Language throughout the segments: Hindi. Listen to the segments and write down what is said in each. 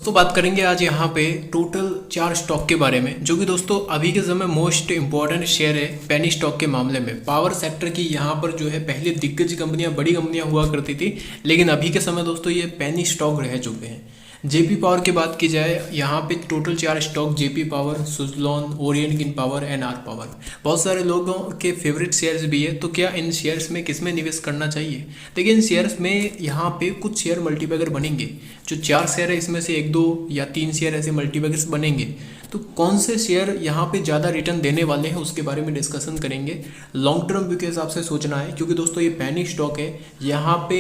दोस्तों बात करेंगे आज यहाँ पे टोटल 4 स्टॉक के बारे में, जो कि दोस्तों अभी के समय मोस्ट इंपॉर्टेंट शेयर है पेनी स्टॉक के मामले में। पावर सेक्टर की यहाँ पर जो है पहले दिग्गज कंपनियां, बड़ी कंपनियां हुआ करती थी, लेकिन अभी के समय दोस्तों ये पेनी स्टॉक रह चुके हैं। जेपी पावर की बात की जाए, यहाँ पे total 4 stock JP power, Suzlon, orient green power and R power, बहुत सारे लोगों के फेवरेट शेयर्स भी है। तो क्या इन शेयर्स में किस में निवेश करना चाहिए? देखिए इन शेयर्स में यहाँ पे कुछ शेयर मल्टीबैगर बनेंगे। जो 4 शेयर है इसमें से 1, 2 या 3 शेयर ऐसे मल्टीबैगर्स बनेंगे। तो कौन से शेयर यहाँ पे ज़्यादा रिटर्न देने वाले हैं उसके बारे में डिस्कशन करेंगे। लॉन्ग टर्म व्यू के हिसाब से सोचना है, क्योंकि दोस्तों ये पेनी स्टॉक है। यहाँ पे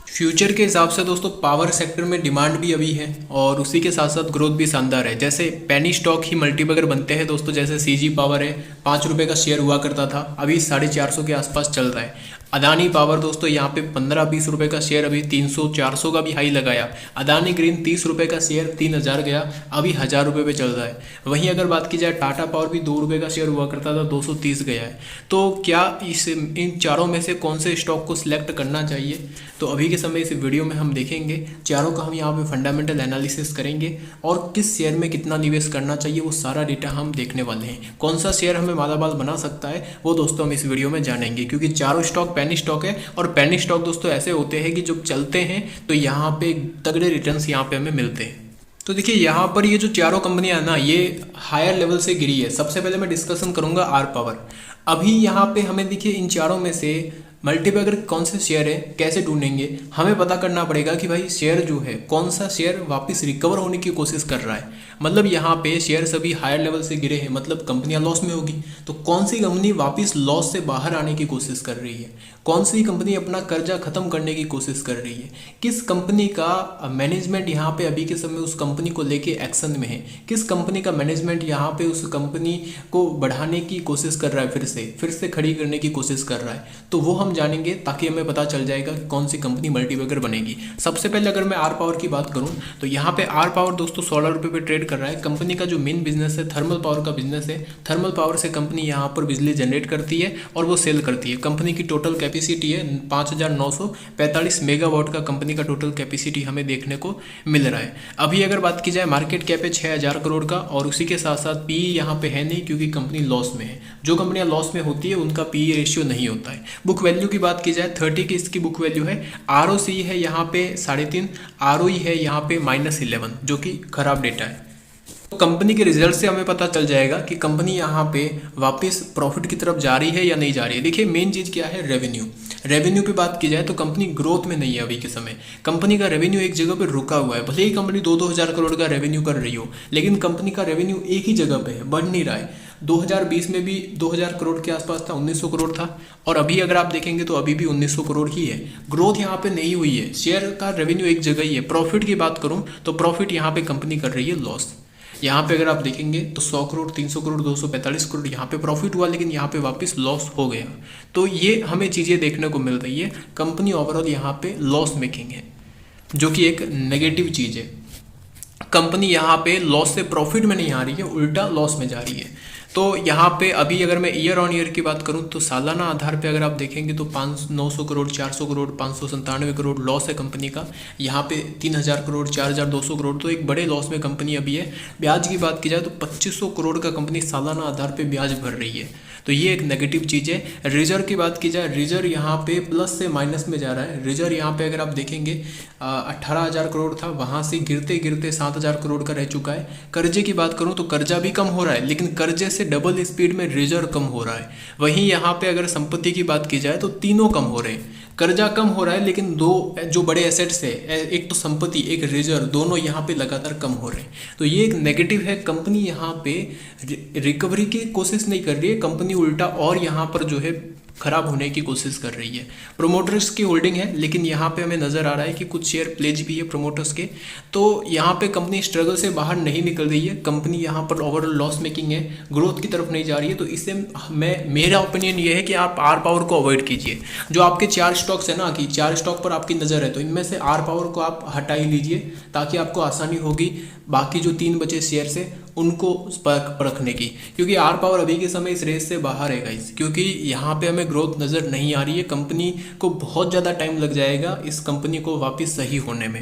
फ्यूचर के हिसाब से दोस्तों पावर सेक्टर में डिमांड भी अभी है और उसी के साथ साथ ग्रोथ भी शानदार है। जैसे पेनी स्टॉक ही मल्टीबैगर बनते हैं दोस्तों, जैसे सीजी पावर है, 5 रुपये का शेयर हुआ करता था, अभी 450 के आसपास चल रहा है। अदानी पावर दोस्तों यहाँ पे 15-20 रुपये का शेयर, अभी 300-400 का भी हाई लगाया। अदानी ग्रीन 30 रुपये का शेयर 3000 गया, अभी 1000 रुपये पे चल रहा है। वहीं अगर बात की जाए टाटा पावर भी 2 रुपये का शेयर हुआ करता था, 230 गया है। तो क्या इन चारों में से कौन से स्टॉक को सिलेक्ट करना चाहिए? तो अभी के समय इस वीडियो में हम देखेंगे चारों का, हम यहाँ पे फंडामेंटल एनालिसिस करेंगे और किस शेयर में कितना निवेश करना चाहिए वो सारा डेटा हम देखने वाले हैं। कौन सा शेयर हमें मालामाल बना सकता है वो दोस्तों हम इस वीडियो में जानेंगे, क्योंकि चारों स्टॉक पेनी स्टॉक है और पेनी स्टॉक दोस्तों ऐसे होते हैं कि जब चलते हैं तो यहाँ पे तगड़े रिटर्न्स यहाँ पे हमें मिलते हैं। तो देखिए यहाँ पर ये जो चारों कंपनियां है ना, ये हायर लेवल से गिरी है। सबसे पहले मैं डिस्कशन करूंगा आर पावर। अभी यहाँ पे हमें देखिए इन चारों में से मल्टीबैगर कौन से शेयर है, कैसे ढूंढेंगे? हमें पता करना पड़ेगा कि भाई शेयर जो है, कौन सा शेयर वापस रिकवर होने की कोशिश कर रहा है। मतलब यहाँ पे शेयर सभी हायर लेवल से गिरे हैं, मतलब कंपनियां लॉस में होगी। तो कौन सी कंपनी वापस लॉस से बाहर आने की कोशिश कर रही है? कौन सी कंपनी अपना कर्जा खत्म करने की कोशिश कर रही है? किस कंपनी का मैनेजमेंट यहाँ पे अभी के समय उस कंपनी को लेके एक्शन में है? किस कंपनी का मैनेजमेंट यहाँ पे उस कंपनी को बढ़ाने की कोशिश कर रहा है, फिर से खड़ी करने की कोशिश कर रहा है? तो वो हम जानेंगे, ताकि हमें पता चल जाएगा कि कौन सी कंपनी मल्टीबैगर बनेगी। सबसे पहले अगर मैं आर पावर की बात करूं तो यहाँ पे आर पावर दोस्तों 16 रुपये पे ट्रेड कर रहा है। कंपनी का जो मेन बिजनेस है थर्मल पावर का बिजनेस है। थर्मल पावर से कंपनी यहाँ पर बिजली जनरेट करती है और वो सेल करती है। कंपनी की टोटल कैपेसिटी है 5945 मेगावाट का कंपनी का टोटल कैपेसिटी हमें देखने को मिल रहा है। अभी अगर बात की जाए मार्केट कैप है 6000 करोड़ का, और उसी के साथ साथ पी यहाँ पे है नहीं, क्योंकि कंपनी लॉस में है। जो कंपनियां लॉस में होती है उनका पी रेशियो नहीं होता है। बुक वैल्यू की बात की जाए 30 की इसकी बुक वैल्यू है। ROC है यहाँ पे 3.5, ROE है यहाँ पे -11, जो कि खराब डेटा है। तो कंपनी के रिजल्ट से हमें पता चल जाएगा कि कंपनी यहाँ पे वापस प्रॉफिट की तरफ जा रही है या नहीं जा रही है। देखिए मेन चीज़ क्या है, रेवेन्यू पे बात की जाए तो कंपनी ग्रोथ में नहीं है अभी के समय। कंपनी का रेवेन्यू एक जगह पे रुका हुआ है। भले ही कंपनी 2-2 हज़ार करोड़ का रेवेन्यू कर रही हो, लेकिन कंपनी का रेवेन्यू एक ही जगह पे है, बढ़ नहीं रहा है। 2020 में भी 2000 करोड़ के आसपास था, 1900 करोड़ था, और अभी अगर आप देखेंगे तो अभी भी 1900 करोड़ ही है। ग्रोथ यहाँ पे नहीं हुई है। शेयर का रेवेन्यू एक जगह ही है। प्रॉफिट की बात करूँ तो प्रॉफिट यहाँ पे कंपनी कर रही है लॉस। यहाँ पे अगर आप देखेंगे तो 100 करोड़, 300 करोड़, 245 करोड़ यहाँ पे प्रॉफिट हुआ, लेकिन यहाँ पे वापस लॉस हो गया। तो ये हमें चीज़ें देखने को मिल रही है। कंपनी ओवरऑल यहाँ पे लॉस मेकिंग है, जो कि एक नेगेटिव चीज़ है। कंपनी यहाँ पे लॉस से प्रॉफिट में नहीं आ रही है, उल्टा लॉस में जा रही है। तो यहाँ पे अभी अगर मैं ईयर ऑन ईयर की बात करूँ तो सालाना आधार पे अगर आप देखेंगे तो 900 करोड़, 400 करोड़, 597 करोड़ लॉस है कंपनी का। यहाँ पे 3000 करोड़, 4200 करोड़, तो एक बड़े लॉस में कंपनी अभी है। ब्याज की बात की जाए तो 2500 करोड़ का कंपनी सालाना आधार पे ब्याज भर रही है। तो ये एक नेगेटिव चीज़ है। रिजर्व की बात की जाए, रिजर्व यहाँ पे प्लस से माइनस में जा रहा है। रिजर्व यहाँ पे अगर आप देखेंगे 18,000 करोड़ था, वहाँ से गिरते गिरते 7,000 करोड़ का रह चुका है। कर्जे की बात करूँ तो कर्जा भी कम हो रहा है, लेकिन कर्जे से डबल स्पीड में रिजर्व कम हो रहा है। वहीं यहाँ पे अगर संपत्ति की बात की जाए तो तीनों कम हो रहे हैं। कर्जा कम हो रहा है, लेकिन दो जो बड़े एसेट्स है, एक तो संपत्ति, एक रिजर्व, दोनों यहाँ पे लगातार कम हो रहे हैं। तो ये एक नेगेटिव है। कंपनी यहाँ पे रिकवरी की कोशिश नहीं कर रही है, कंपनी उल्टा और यहाँ पर जो है खराब होने की कोशिश कर रही है। प्रोमोटर्स की होल्डिंग है, लेकिन यहाँ पे हमें नज़र आ रहा है कि कुछ शेयर प्लेज भी है प्रोमोटर्स के। तो यहाँ पे कंपनी स्ट्रगल से बाहर नहीं निकल रही है। कंपनी यहाँ पर ओवरऑल लॉस मेकिंग है, ग्रोथ की तरफ नहीं जा रही है। तो इससे मेरा ओपिनियन ये है कि आप आर पावर को अवॉइड कीजिए। जो आपके 4 स्टॉक्स है ना, कि 4 स्टॉक पर आपकी नज़र है, तो इनमें से आर पावर को आप हटा ही लीजिए, ताकि आपको आसानी होगी बाकी जो 3 बचे शेयर से उनको परखने की। क्योंकि आर पावर अभी के समय इस रेस से बाहर है गाइस, क्योंकि यहाँ पे हमें ग्रोथ नज़र नहीं आ रही है। कंपनी को बहुत ज़्यादा टाइम लग जाएगा इस कंपनी को वापस सही होने में।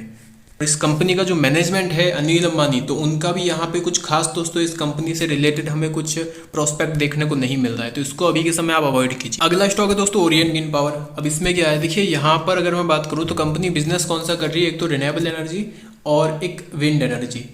इस कंपनी का जो मैनेजमेंट है अनिल अंबानी, तो उनका भी यहाँ पे कुछ खास दोस्तों इस कंपनी से रिलेटेड हमें कुछ प्रोस्पेक्ट देखने को नहीं मिल रहा है, तो इसको अभी के समय आप अवॉइड कीजिए। अगला स्टॉक है दोस्तों ओरियन ग्रीन पावर। अब इसमें क्या है, देखिए यहाँ पर अगर मैं बात करूँ तो कंपनी बिजनेस कौन सा कर रही है, एक तो रिन्यूएबल एनर्जी और एक विंड एनर्जी।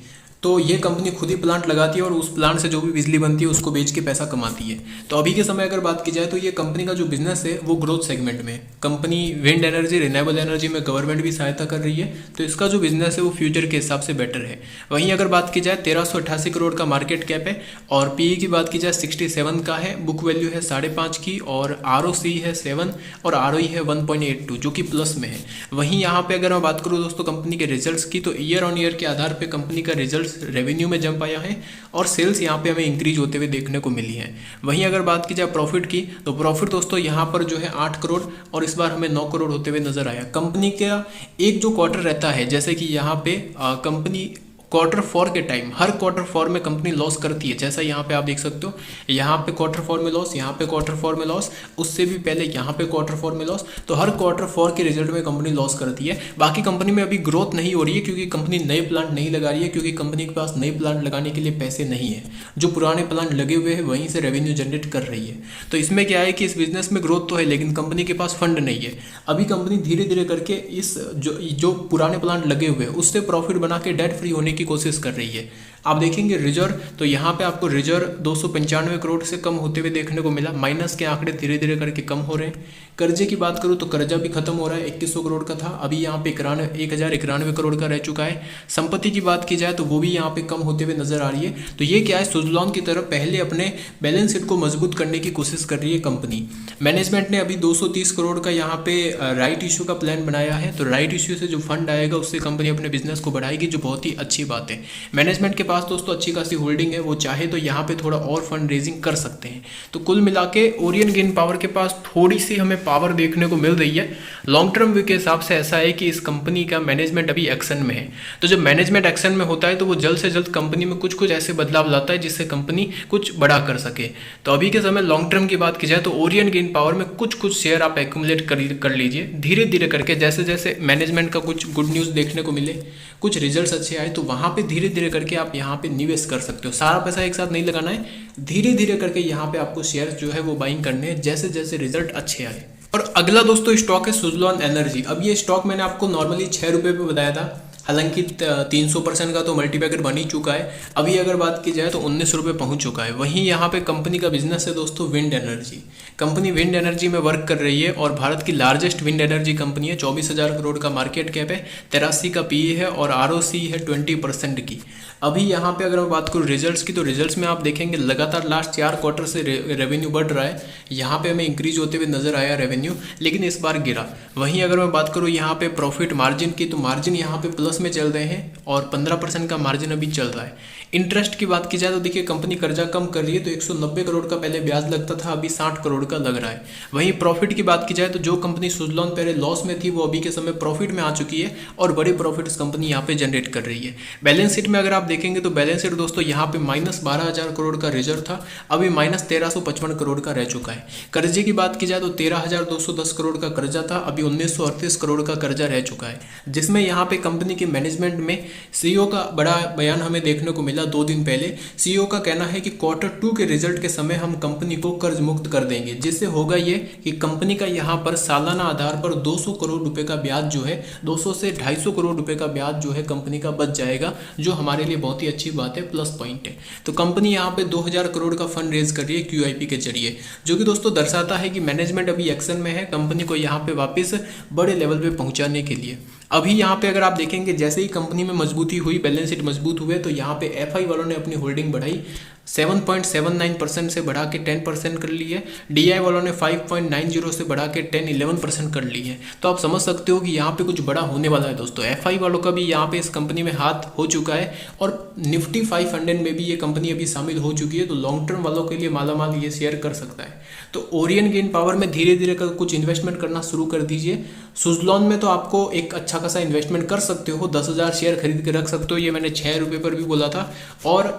तो ये कंपनी खुद ही प्लांट लगाती है और उस प्लांट से जो भी बिजली बनती है उसको बेच के पैसा कमाती है। तो अभी के समय अगर बात की जाए तो ये कंपनी का जो बिजनेस है वो ग्रोथ सेगमेंट में, company wind energy renewable energy में गवर्नमेंट भी सहायता कर रही है, तो इसका जो बिजनेस है वो फ्यूचर के हिसाब से बेटर है। वहीं अगर बात की जाए 1388 करोड़ का मार्केट कैप है और पीई की बात की जाए 67 का है, बुक वैल्यू है 5.5 की और आरओसी है 7 और आरओई है 1.82 जो कि प्लस में है। वहीं यहाँ पे अगर मैं बात करूँ दोस्तों कंपनी के रिजल्ट्स की, तो ईयर ऑन ईयर के आधार पर कंपनी का रिजल्ट रेवेन्यू में जंप आया है और सेल्स यहाँ पे हमें इंक्रीज होते हुए देखने को मिली है। वहीं अगर बात की जाए प्रॉफिट की, तो प्रॉफिट दोस्तों यहाँ पर जो है 8 करोड़ और इस बार हमें 9 करोड़ होते हुए नजर आया। कंपनी का एक जो क्वार्टर रहता है, जैसे कि यहाँ पे कंपनी Q4 के टाइम हर Q4 में कंपनी लॉस करती है, जैसा यहाँ पे आप देख सकते हो, यहाँ पे Q4 में लॉस, यहाँ पे Q4 में लॉस, उससे भी पहले यहाँ पे Q4 में लॉस। तो हर Q4 के रिजल्ट में कंपनी लॉस करती है। बाकी कंपनी में अभी ग्रोथ नहीं हो रही है क्योंकि कंपनी नए प्लांट नहीं लगा रही है, क्योंकि कंपनी के पास नए प्लांट लगाने के लिए पैसे नहीं है। जो पुराने प्लांट लगे हुए हैं वहीं से रेवेन्यू जनरेट कर रही है। तो इसमें क्या है कि इस बिजनेस में ग्रोथ तो है लेकिन कंपनी के पास फंड नहीं है। अभी कंपनी धीरे धीरे करके इस जो पुराने प्लांट लगे हुए हैं उससे प्रॉफिट बना के डेट फ्री होने की कोशिश कर रही है। आप देखेंगे रिजर्व, तो यहाँ पे आपको रिजर्व 295 करोड़ से कम होते हुए देखने को मिला। माइनस के आंकड़े धीरे धीरे करके कम हो रहे हैं। कर्जे की बात करूँ तो कर्जा भी खत्म हो रहा है, 2100 करोड़ का था, अभी यहाँ पे 1091 करोड़ का रह चुका है। संपत्ति की बात की जाए तो वो भी यहाँ पे कम होते हुए नजर आ रही है। तो ये क्या है, सुज़लॉन की तरफ पहले अपने बैलेंस शीट को मजबूत करने की कोशिश कर रही है कंपनी। मैनेजमेंट ने अभी 230 करोड़ का यहाँ पे राइट इश्यू का प्लान बनाया है, तो राइट इश्यू से जो फंड आएगा उससे कंपनी अपने बिजनेस को बढ़ाएगी, जो बहुत ही अच्छी बात है। मैनेजमेंट के पास दोस्तों अच्छी खासी होल्डिंग है, वो चाहे तो यहाँ पे थोड़ा और फंड रेजिंग कर सकते हैं। तो कुल मिला के ओरियन ग्रीन पावर के पास थोड़ी सी हमें पावर देखने को मिल रही है। लॉन्ग टर्म व्यू के हिसाब से ऐसा है कि इस कंपनी का मैनेजमेंट अभी एक्शन में है, तो जब मैनेजमेंट एक्शन में होता है तो वो जल्द से जल्द कंपनी में कुछ कुछ ऐसे बदलाव लाता है जिससे कंपनी कुछ बड़ा कर सके। तो अभी के समय लॉन्ग टर्म की बात की जाए तो ओरियन ग्रीन पावर में कुछ कुछ शेयर आप एक्यूमुलेट कर लीजिए धीरे धीरे करके। जैसे जैसे मैनेजमेंट का कुछ गुड न्यूज़ देखने को मिले, कुछ रिजल्ट्स अच्छे आए, तो वहाँ पे धीरे धीरे करके आप यहाँ पे निवेश कर सकते हो। सारा पैसा एक साथ नहीं लगाना है, धीरे धीरे करके यहाँ पे आपको शेयर जो है वो बाइंग करने हैं जैसे जैसे रिजल्ट अच्छे आए। और अगला दोस्तों स्टॉक है सुज़लॉन एनर्जी। अब ये स्टॉक मैंने आपको नॉर्मली 6 रुपये पे बताया था, हालांकि 300% का तो मल्टीपैकर बन ही चुका है। अभी अगर बात की जाए तो 19 रुपये पहुंच चुका है। वहीं यहाँ पे कंपनी का बिजनेस है दोस्तों wind energy. Company wind energy में वर्क कर रही है और भारत की लार्जेस्ट विंड एनर्जी कंपनी है। 24,000 करोड़ का मार्केट कैप है, 83 का पीई है और आरओसी है 20% की। अभी यहाँ पे अगर मैं बात करूँ रिजल्ट्स की, तो रिजल्ट्स में आप देखेंगे लगातार लास्ट 4 क्वार्टर से रेवेन्यू बढ़ रहा है। यहाँ पे हमें इंक्रीज होते हुए नजर आया रेवेन्यू, लेकिन इस बार गिरा। वहीं अगर मैं बात करूँ यहाँ पे प्रॉफिट मार्जिन की, तो मार्जिन यहाँ पे प्लस में चल रहे हैं और 15% का मार्जिन अभी चल रहा है। इंटरेस्ट की बात की जाए तो देखिए कंपनी कर्जा कम कर रही है, तो 190 करोड़ का पहले ब्याज लगता था, अभी 60 करोड़ का लग रहा है। वहीं प्रॉफिट की बात की जाए तो जो कंपनी सुज़लॉन पहले लॉस में थी वो अभी के समय प्रॉफिट में आ चुकी है और बड़े प्रॉफिट्स कंपनी यहाँ पे जनरेट कर रही है। बैलेंस शीट में अगर आप देखेंगे तो बैलेंस शीट दोस्तों यहाँ पे -12,000 करोड़ का रिजर्व था, अभी -1,355 करोड़ का रह चुका है। कर्जे की बात की जाए तो 13,210 करोड़ का कर्जा था, अभी 1,938 करोड़ का कर्जा रह चुका है। जिसमें यहाँ पे कंपनी के मैनेजमेंट में सीईओ का बड़ा बयान हमें देखने को मिला 2 दिन पहले। सीईओ का कहना है कि Q2 के रिजल्ट के समय हम कंपनी को कर्ज मुक्त कर देंगे, जिससे होगा ये कि कंपनी का यहाँ पर सालाना आधार पर 200 करोड़ रुपए का ब्याज जो है 200 से 250 करोड़ रुपए का ब्याज जो है कंपनी का बच जाएगा, जो हमारे लिए बहुत ही अच्छी बात है, प्लस पॉइंट है। तो कंपनी यहाँ पे 2000 करोड़ का फंड रेज कर रही है QIP के जरिए, जो कि दोस्तों दर्शाता है कि मैनेजमेंट अभी एक्शन में है कंपनी को यहाँ पे वापस बड़े लेवल पे पहुंचाने के लिए। अभी यहाँ पे अगर आप देखेंगे जैसे ही कंपनी में मजबूती हुई, बैलेंस शीट मजबूत हुए, तो यहाँ पे FI वालों ने अपनी होल्डिंग बढ़ाई, 7.79% से बढ़ा के 10% कर ली है। DI वालों ने 5.90 से बढ़ा के 10-11% कर ली है। तो आप समझ सकते हो कि यहाँ पे कुछ बड़ा होने वाला है दोस्तों। FI वालों का भी यहाँ पे इस कंपनी में हाथ हो चुका है और निफ्टी 500 में भी ये कंपनी अभी शामिल हो चुकी है। तो लॉन्ग टर्म वालों के लिए मालामाल ये शेयर कर सकता है। तो ओरियन ग्रीन पावर में धीरे धीरे कर कुछ इन्वेस्टमेंट करना शुरू कर दीजिए। सुज़लॉन में तो आपको एक अच्छा खासा इन्वेस्टमेंट कर सकते हो, 10,000 शेयर खरीद के रख सकते हो, ये मैंने 6 रुपये पर भी बोला था। और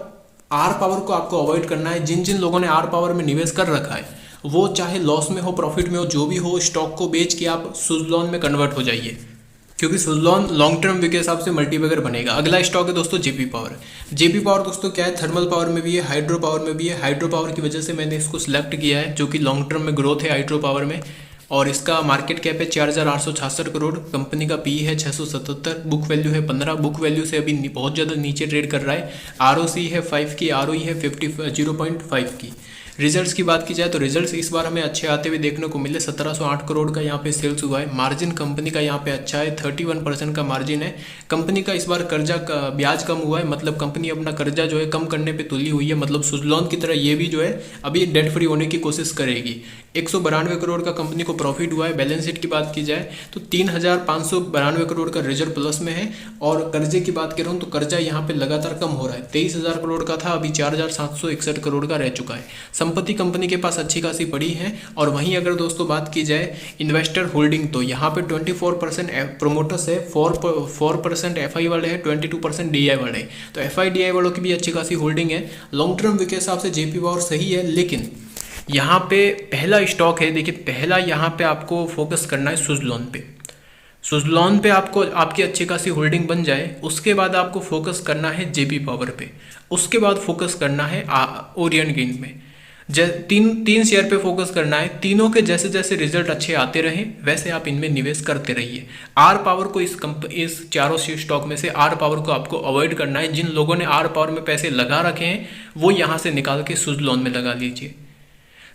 आर पावर को आपको अवॉइड करना है। जिन जिन लोगों ने आर पावर में निवेश कर रखा है वो चाहे लॉस में हो प्रॉफिट में हो जो भी हो, स्टॉक को बेच के आप सुज़लॉन में कन्वर्ट हो जाइए। क्योंकि सुज़लॉन लॉन्ग टर्म व्यू के हिसाब से मल्टीबैगर बनेगा। अगला स्टॉक है दोस्तों जेपी पावर। जेपी पावर दोस्तों क्या है, थर्मल पावर में भी है, हाइड्रो पावर में भी है। हाइड्रो पावर की वजह से मैंने इसको सिलेक्ट किया है, जो कि लॉन्ग टर्म में ग्रोथ है हाइड्रो पावर में। और इसका मार्केट कैप है 4866 करोड़, कंपनी का पी है 677, बुक वैल्यू है 15, बुक वैल्यू से अभी बहुत ज़्यादा नीचे ट्रेड कर रहा है। आरओसी है 5 की, आरओई है 0.5 की। रिजल्ट्स की बात की जाए तो रिजल्ट्स इस बार हमें अच्छे आते हुए देखने को मिले। 1708 करोड़ का यहाँ पे सेल्स हुआ है। मार्जिन कंपनी का यहाँ पे अच्छा है, 31% का मार्जिन है। कंपनी का इस बार कर्जा का ब्याज कम हुआ है, मतलब कंपनी अपना कर्जा जो है कम करने पे तुली हुई है। मतलब सुज़लॉन की तरह ये भी जो है अभी डेट फ्री होने की कोशिश करेगी। 192 करोड़ का कंपनी को प्रॉफिट हुआ है। बैलेंस शीट की बात की जाए तो 3592 करोड़ का रिजर्व प्लस में है। और कर्जे की बात करूँ तो कर्जा यहाँ पे लगातार कम हो रहा है। 23,000 करोड़ का था, अभी 4,761 करोड़ का रह चुका है। संपत्ति कंपनी के पास अच्छी खासी पड़ी है। और वहीं अगर दोस्तों बात की जाए इन्वेस्टर होल्डिंग, तो यहाँ पे 24% प्रोमोटर्स है, 4% एफआई वाले हैं, 22% डीआई वाले। तो एफआई डीआई वालों की भी अच्छी खासी होल्डिंग है। लॉन्ग टर्म के हिसाब से जेपी पावर सही है, लेकिन यहाँ पे पहला स्टॉक है, देखिए पहला यहाँ पे आपको फोकस करना है सुज़लॉन पे। सुज़लॉन पे आपको आपकी अच्छी खासी होल्डिंग बन जाए, उसके बाद आपको फोकस करना है जेपी पावर पे, उसके बाद फोकस करना है ओरियन ग्रीन में। तीन शेयर पे फोकस करना है। तीनों के जैसे जैसे रिजल्ट अच्छे आते रहे वैसे आप इनमें निवेश करते रहिए। आर पावर को इस चारों स्टॉक में से आर पावर को आपको अवॉइड करना है। जिन लोगों ने आर पावर में पैसे लगा रखे हैं वो यहाँ से निकाल के सुज़लॉन में लगा लीजिए।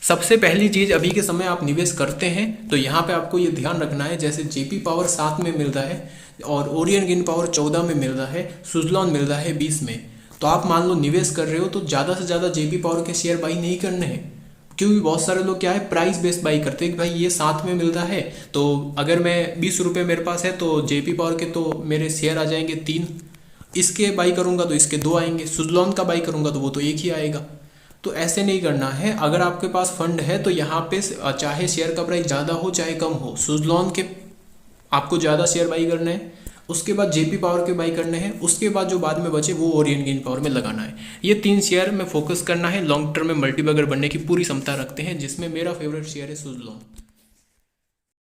सबसे पहली चीज़, अभी के समय आप निवेश करते हैं तो यहाँ पे आपको ये ध्यान रखना है, जैसे जेपी पावर 7 में मिल रहा है और ओरियन ग्रीन पावर 14 में मिल रहा है, सुज़लॉन मिल रहा है 20 में। तो आप मान लो निवेश कर रहे हो तो ज़्यादा से ज़्यादा जेपी पावर के शेयर बाई नहीं करने हैं, क्योंकि बहुत सारे लोग क्या है प्राइस बेस्ड बाई करते हैं कि भाई ये 7 में मिल रहा है तो अगर मैं 20 रुपये मेरे पास है तो जेपी पावर के तो मेरे शेयर आ जाएंगे 3, इसके बाई करूँगा तो इसके 2 आएंगे, सुज़लॉन का बाई करूँगा तो वो तो 1 ही आएगा। तो ऐसे नहीं करना है। अगर आपके पास फंड है तो यहाँ पे चाहे शेयर का प्राइस ज़्यादा हो चाहे कम हो, सुज़लॉन के आपको ज़्यादा शेयर बाई करने हैं, उसके बाद जेपी पावर के बाई करने हैं, उसके बाद जो बाद में बचे वो ओरियन ग्रीन पावर में लगाना है। ये 3 शेयर में फोकस करना है। लॉन्ग टर्म में मल्टीबैगर बनने की पूरी क्षमता रखते हैं, जिसमें मेरा फेवरेट शेयर है सुज़लॉन।